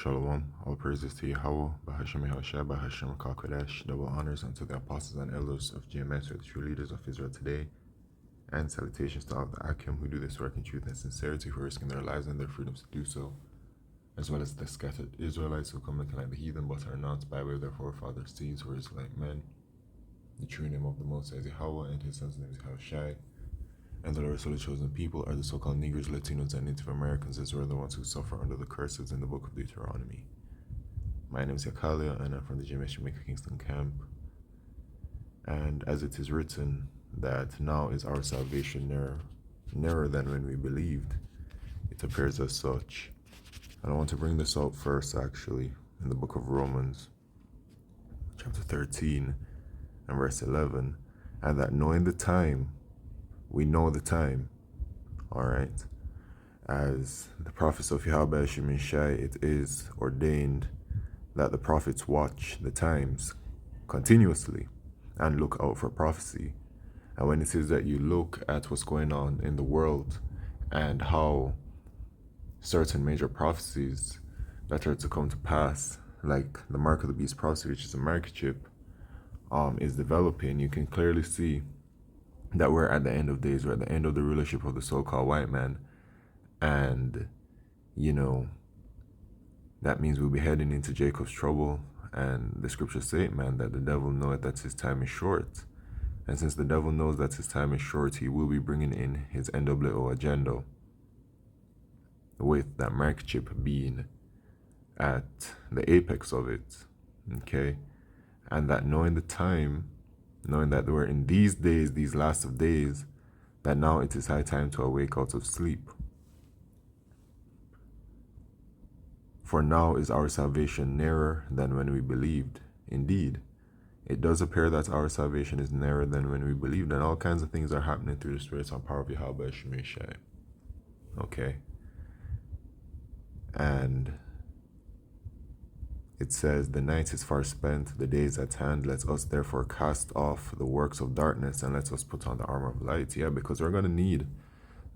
Shalom, all praises to Yahweh, Bahashem Yahushua, Bahashem Kakodesh, double honors unto the apostles and elders of GMS, or the true leaders of Israel today, and salutations to all the Akim who do this work in truth and sincerity, for risking their lives and their freedoms to do so, as well as the scattered Israelites who come looking like the heathen but are not, by way of their forefathers' deeds, who are Israelite men. The true name of the Most High is Yahweh, and his son's name is Yahushua. And the Lord's holy chosen people are the so-called Negroes, Latinos, and Native Americans, as well, the ones who suffer under the curses in the book of Deuteronomy. My name is Yakalia, and I'm from the GMS Jamaica Kingston camp. And as it is written that now is our salvation nearer than when we believed, it appears as such. And I want to bring this out first, actually, in the book of Romans, chapter 13, and verse 11, and that knowing the time, we know the time, all right? As the prophets of Yahweh Shai, it is ordained that the prophets watch the times continuously and look out for prophecy. And when it says that you look at what's going on in the world and how certain major prophecies that are to come to pass, like the mark of the beast prophecy, which is a microchip, is developing, you can clearly see that we're at the end of days, we're at the end of the rulership of the so-called white man. And, that means we'll be heading into Jacob's trouble. And the scriptures say, man, that the devil knoweth that his time is short. And since the devil knows that his time is short, he will be bringing in his NWO agenda, with that microchip being at the apex of it, okay? And that knowing the time, knowing that we're in these days, these last of days, that now it is high time to awake out of sleep. For now is our salvation nearer than when we believed. Indeed, it does appear that our salvation is nearer than when we believed, and all kinds of things are happening through the spirits and power of Yahweh Shemeshai. Okay? And it says, the night is far spent, the day is at hand. Let us therefore cast off the works of darkness and let us put on the armor of light. Yeah, because we're going to need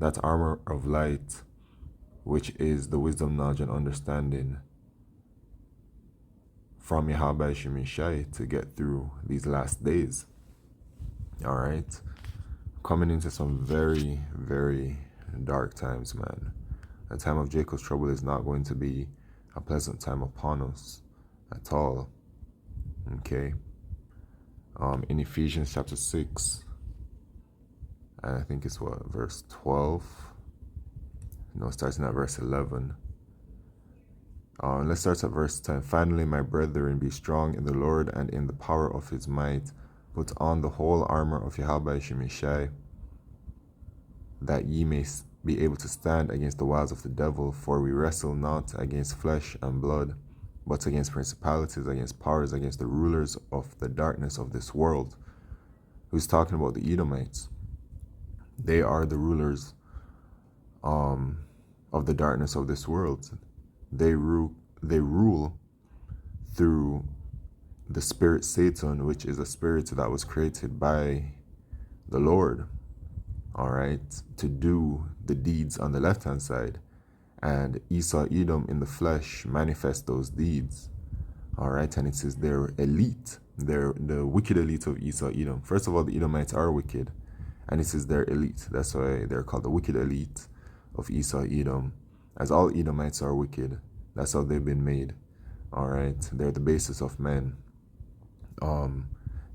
that armor of light, which is the wisdom, knowledge, and understanding from Yahweh Shemeshai to get through these last days. All right? Coming into some very, very dark times, man. The time of Jacob's trouble is not going to be a pleasant time upon us at all. Okay? In Ephesians chapter 6, and I think it's verse 12? No, starting at verse 11. Let's start at verse 10. Finally, my brethren, be strong in the Lord and in the power of his might. Put on the whole armor of Yahweh Shemeshai, that ye may be able to stand against the wiles of the devil. For we wrestle not against flesh and blood, but against principalities, against powers, against the rulers of the darkness of this world. Who's talking about the Edomites? They are the rulers of the darkness of this world. They rule through the spirit Satan, which is a spirit that was created by the Lord, all right, to do the deeds on the left-hand side. And Esau, Edom in the flesh manifest those deeds, all right, and it says they're elite. They're the wicked elite of Esau, Edom. First of all, the Edomites are wicked, and it says they're elite. That's why they're called the wicked elite of Esau, Edom, as all Edomites are wicked. That's how they've been made, all right? They're the basis of men.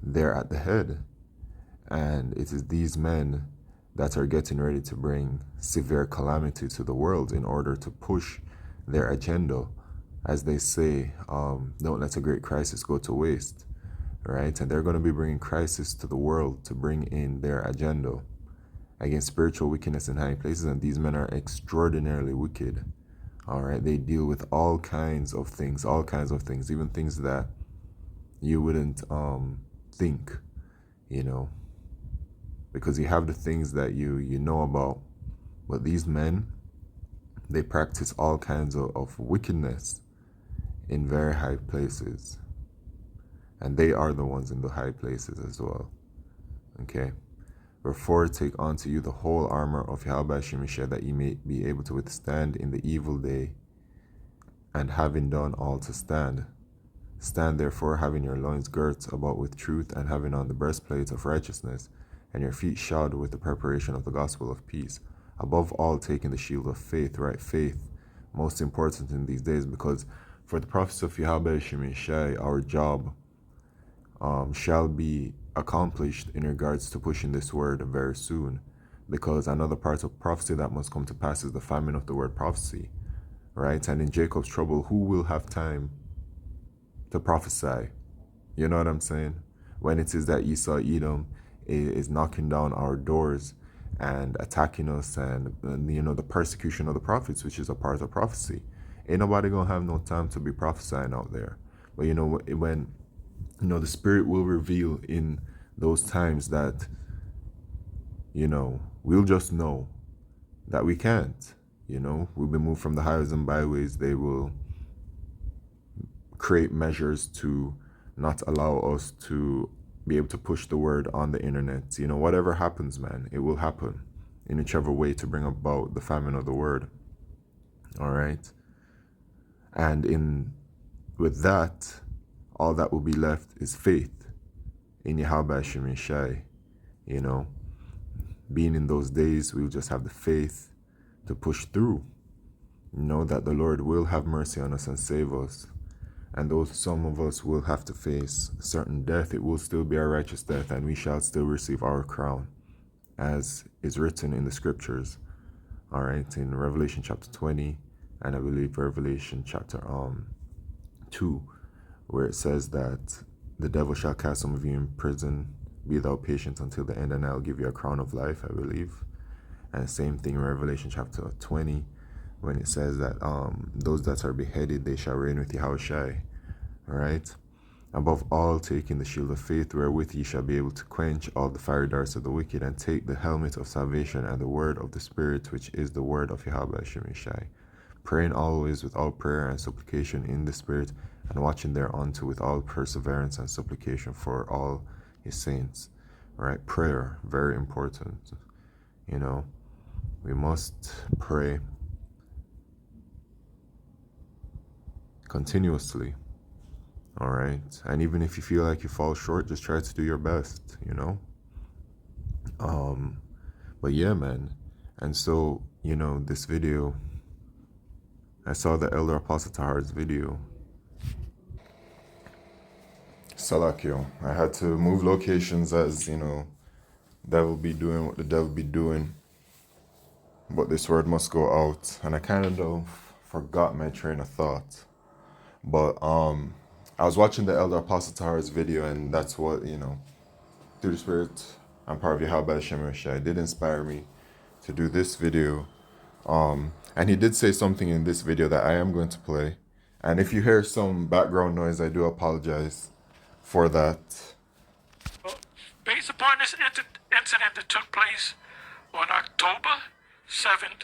They're at the head, and it is these men that are getting ready to bring severe calamity to the world in order to push their agenda. As they say, don't let a great crisis go to waste, right? And they're going to be bringing crisis to the world to bring in their agenda against spiritual wickedness in high places, and these men are extraordinarily wicked, all right? They deal with all kinds of things, even things that you wouldn't think, because you have the things that you know about, but these men, they practice all kinds of wickedness in very high places, and they are the ones in the high places as well. Okay? Wherefore take unto you the whole armor of Yahweh Shemeshai, that ye may be able to withstand in the evil day, and having done all to stand. Stand therefore, having your loins girt about with truth, and having on the breastplate of righteousness, and your feet shod with the preparation of the gospel of peace. Above all, taking the shield of faith, right? Faith, most important in these days, because for the prophets of Yahweh Shemeshai, our job shall be accomplished in regards to pushing this word very soon. Because another part of prophecy that must come to pass is the famine of the word prophecy, right? And in Jacob's trouble, who will have time to prophesy? You know what I'm saying? When it is that Esau, Edom, is knocking down our doors and attacking us, and the persecution of the prophets, which is a part of prophecy. Ain't nobody gonna have no time to be prophesying out there. But when the Spirit will reveal in those times that we'll just know that we can't. We'll be moved from the highways and byways. They will create measures to not allow us to be able to push the word on the internet. Whatever happens, man, it will happen in whichever way to bring about the famine of the word. All right. And with that, all that will be left is faith in Yahweh Shemeshai. Being in those days, we'll just have the faith to push through. Know that the Lord will have mercy on us and save us. And though some of us will have to face certain death, it will still be a righteous death, and we shall still receive our crown, as is written in the scriptures. All right, in Revelation chapter 20, and I believe Revelation chapter 2, where it says that the devil shall cast some of you in prison. Be thou patient until the end, and I'll give you a crown of life, I believe. And same thing in Revelation chapter 20, when it says that those that are beheaded, they shall reign with Yahushai. All right. Above all, taking the shield of faith, wherewith ye shall be able to quench all the fiery darts of the wicked, and take the helmet of salvation and the word of the Spirit, which is the word of Yahweh Shemeshai. Praying always with all prayer and supplication in the Spirit, and watching thereunto with all perseverance and supplication for all his saints. All right. Prayer, very important. We must pray continuously. All right. And even if you feel like you fall short, just try to do your best, But yeah, man. And so, this video, I saw the Elder Apostle Tahar's video. Salakio. I had to move locations as, devil be doing what the devil be doing. But this word must go out. And I kind of forgot my train of thought. But I was watching the Elder Apostle Tahar's video, and that's what, through the Spirit, I'm part of Yahweh Shemeshai. It did inspire me to do this video. And he did say something in this video that I am going to play. And if you hear some background noise, I do apologize for that. Based upon this incident that took place on October 7th,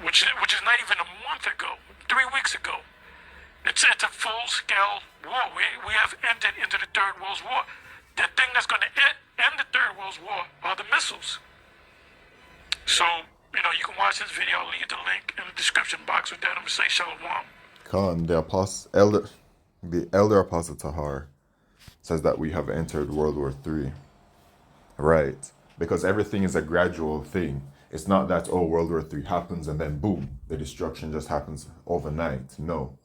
which is not even a month ago, 3 weeks ago, it's a full-scale war. We have entered into the Third World War. The thing that's going to end the Third World War are the missiles. So, you can watch this video. I'll leave the link in the description box. With that, I'm going to say shalom. Khan, the Elder Apostle Tahar says that we have entered World War III. Right. Because everything is a gradual thing. It's not that, World War III happens and then boom, the destruction just happens overnight. No.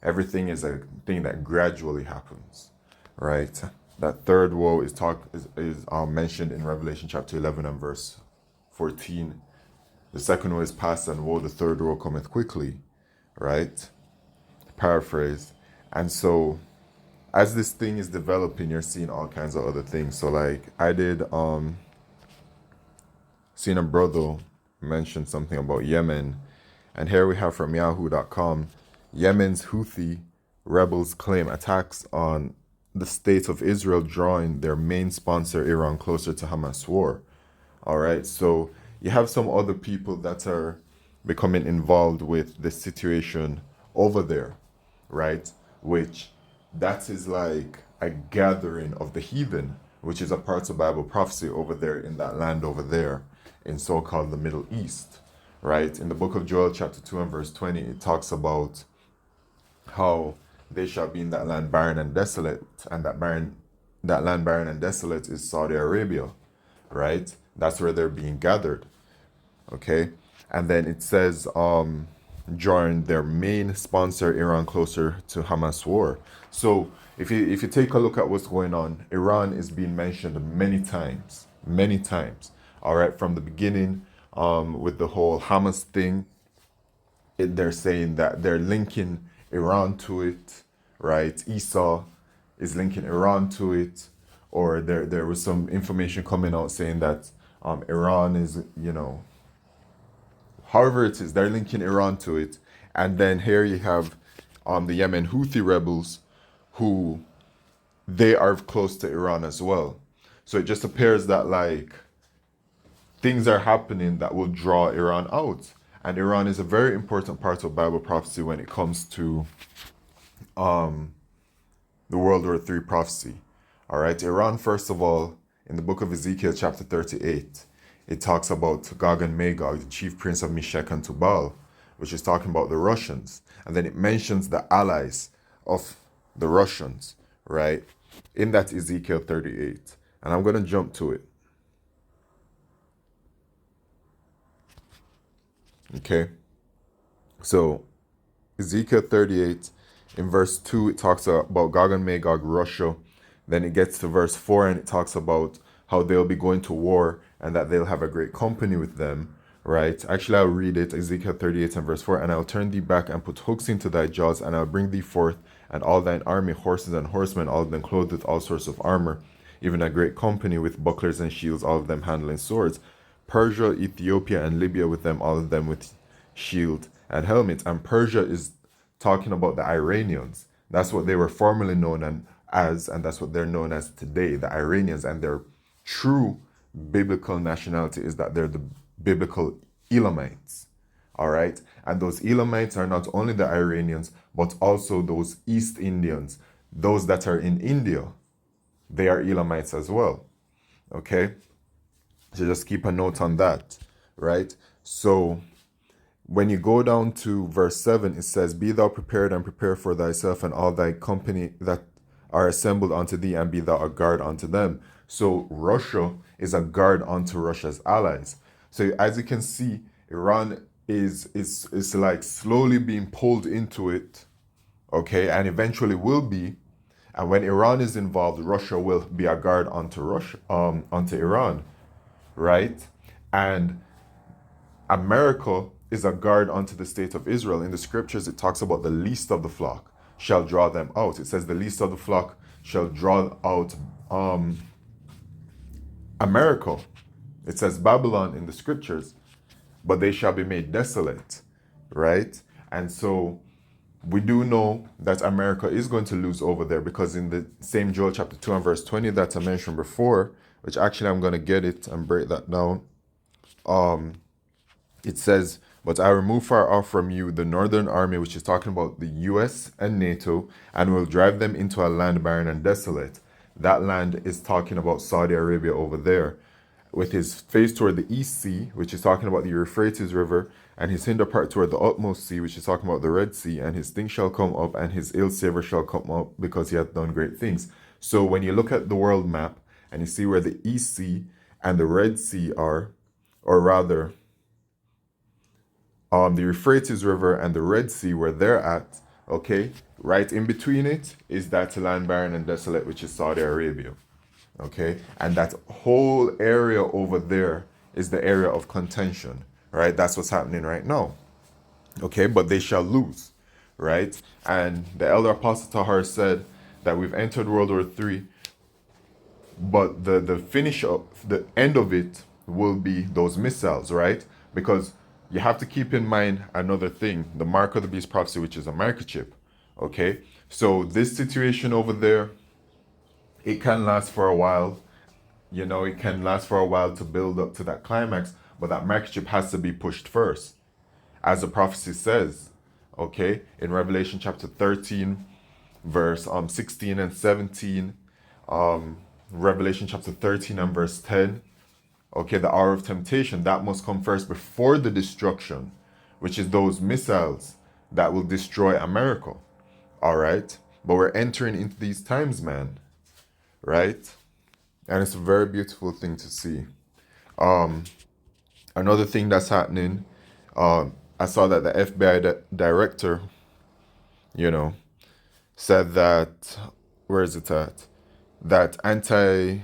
Everything is a thing that gradually happens. Right. That third woe is mentioned in Revelation chapter 11 and verse 14. The second woe is past, and woe, the third woe cometh quickly. Right. Paraphrase. And so, as this thing is developing, you're seeing all kinds of other things. So, like, I did seen a brother mention something about Yemen, and here we have from Yahoo.com, Yemen's Houthi rebels claim attacks on the state of Israel, drawing their main sponsor Iran closer to Hamas war. All right, so you have some other people that are becoming involved with the situation over there, right? Which that is like a gathering of the heathen, which is a part of Bible prophecy over there in that land over there in so-called the Middle East, right? In the book of Joel, chapter 2 and verse 20, it talks about how they shall be in that land barren and desolate, and that land barren and desolate is Saudi Arabia, right? That's where they're being gathered. Okay. And then it says, drawing their main sponsor Iran closer to Hamas war. So if you take a look at what's going on, Iran is being mentioned many times. All right, from the beginning, with the whole Hamas thing, they're saying that they're linking Iran to it, right? Esau is linking Iran to it, or there was some information coming out saying that Iran is, however it is, they're linking Iran to it. And then here you have the Yemen Houthi rebels, who they are close to Iran as well. So it just appears that like things are happening that will draw Iran out. And Iran is a very important part of Bible prophecy when it comes to the World War III prophecy. All right, Iran, first of all, in the book of Ezekiel, chapter 38, it talks about Gog and Magog, the chief prince of Meshech and Tubal, which is talking about the Russians. And then it mentions the allies of the Russians, right, in that Ezekiel 38. And I'm going to jump to it. Okay, so Ezekiel 38, in verse 2, it talks about Gog and Magog, Russia. Then it gets to verse 4 and it talks about how they'll be going to war and that they'll have a great company with them, right? Actually, I'll read it, Ezekiel 38 and verse 4. And I'll turn thee back and put hooks into thy jaws, and I'll bring thee forth, and all thine army, horses and horsemen, all of them clothed with all sorts of armor, even a great company with bucklers and shields, all of them handling swords. Persia, Ethiopia, and Libya with them, all of them with shield and helmet. And Persia is talking about the Iranians. That's what they were formerly known as, and that's what they're known as today, the Iranians. And their true biblical nationality is that they're the biblical Elamites. All right. And those Elamites are not only the Iranians, but also those East Indians, those that are in India. They are Elamites as well. Okay. So just keep a note on that, right? So when you go down to verse 7, it says, Be thou prepared and prepare for thyself and all thy company that are assembled unto thee, and be thou a guard unto them. So Russia is a guard unto Russia's allies. So as you can see, Iran is like slowly being pulled into it, okay, and eventually will be. And when Iran is involved, Russia will be a guard unto onto Iran, right? And America is a guard unto the state of Israel. In the scriptures, it talks about the least of the flock shall draw them out. It says the least of the flock shall draw out America. It says Babylon in the scriptures, but they shall be made desolate, right? And so we do know that America is going to lose over there, because in the same Joel chapter 2 and verse 20 that I mentioned before, which actually I'm going to get it and break that down, it says, But I remove far off from you the northern army, which is talking about the US and NATO, and will drive them into a land barren and desolate. That land is talking about Saudi Arabia over there, with his face toward the East Sea, which is talking about the Euphrates River, and his hinder part toward the utmost sea, which is talking about the Red Sea, and his thing shall come up, and his ill savor shall come up, because he hath done great things. So when you look at the world map, and you see where the East Sea and the Red Sea are, or rather, the Euphrates River and the Red Sea, where they're at, okay, right in between it is that land barren and desolate, which is Saudi Arabia. Okay, and that whole area over there is the area of contention, right? That's what's happening right now. Okay, but they shall lose, right? And the elder apostle Tahar said that we've entered World War III, but the finish of the end of it will be those missiles, right? Because you have to keep in mind another thing, the mark of the beast prophecy, which is a microchip. Okay, so this situation over there, it can last for a while. You know, it can last for a while to build up to that climax, but that microchip has to be pushed first. As the prophecy says, okay, in Revelation chapter 13, verse 16 and 17, Revelation chapter 13 and verse 10, Okay, the hour of temptation, that must come first before the destruction, which is those missiles that will destroy America. All right, but we're entering into these times, man. Right, and it's a very beautiful thing to see. Another thing that's happening, I saw that the FBI director, you know, said that, where is it at? That anti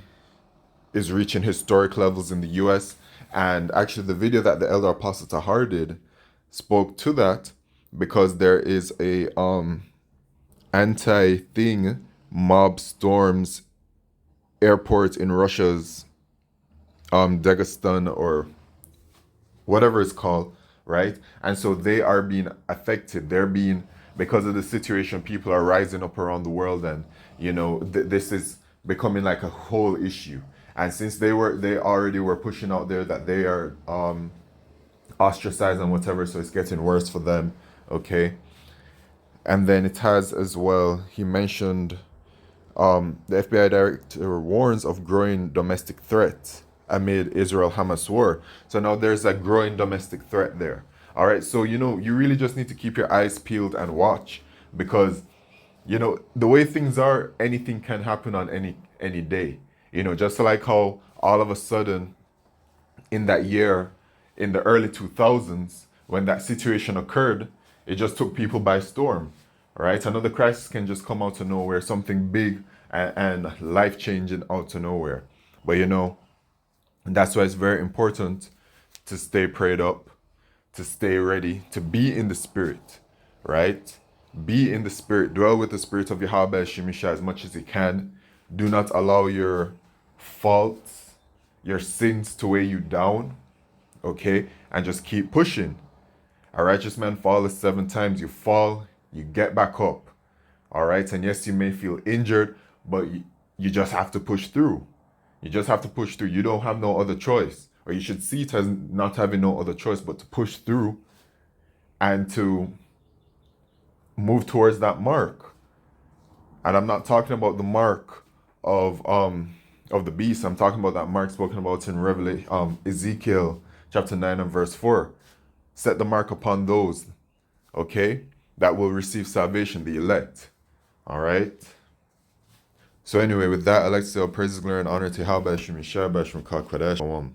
is reaching historic levels in the US. And actually, the video that the Elder Apostle Tahar did spoke to that, because there is a anti thing mob storms airport in Russia's Dagestan, or whatever it's called, right? And so they are being affected. They're being, because of the situation, people are rising up around the world, and this is becoming like a whole issue. And since they already were pushing out there that they are ostracized and whatever, so it's getting worse for them. Okay. And then it has as well, he mentioned the FBI director warns of growing domestic threats amid Israel-Hamas war. So now there's a growing domestic threat there. All right, so you really just need to keep your eyes peeled and watch, because the way things are, anything can happen on any day. Just like how all of a sudden in that year, in the early 2000s, when that situation occurred, it just took people by storm. Right? Another crisis can just come out of nowhere, something big and life-changing out of nowhere. But that's why it's very important to stay prayed up, to stay ready, to be in the spirit, right? Be in the spirit, dwell with the spirit of Yahweh Shemisha as much as you can. Do not allow your faults, your sins to weigh you down, okay? And just keep pushing. A righteous man falleth 7 times. You fall, you get back up, all right? And yes, you may feel injured, but you just have to push through. You just have to push through. You don't have no other choice. Or you should see it as not having no other choice but to push through and to move towards that mark. And I'm not talking about the mark of the beast. I'm talking about that mark spoken about in Revelation, Ezekiel chapter 9 and verse 4. Set the mark upon those, okay, that will receive salvation, the elect. All right. So anyway, with that, I'd like to say all praises, glory, and honor to Yahweh Shem Yeshua, B'Shem Kal Kodesh.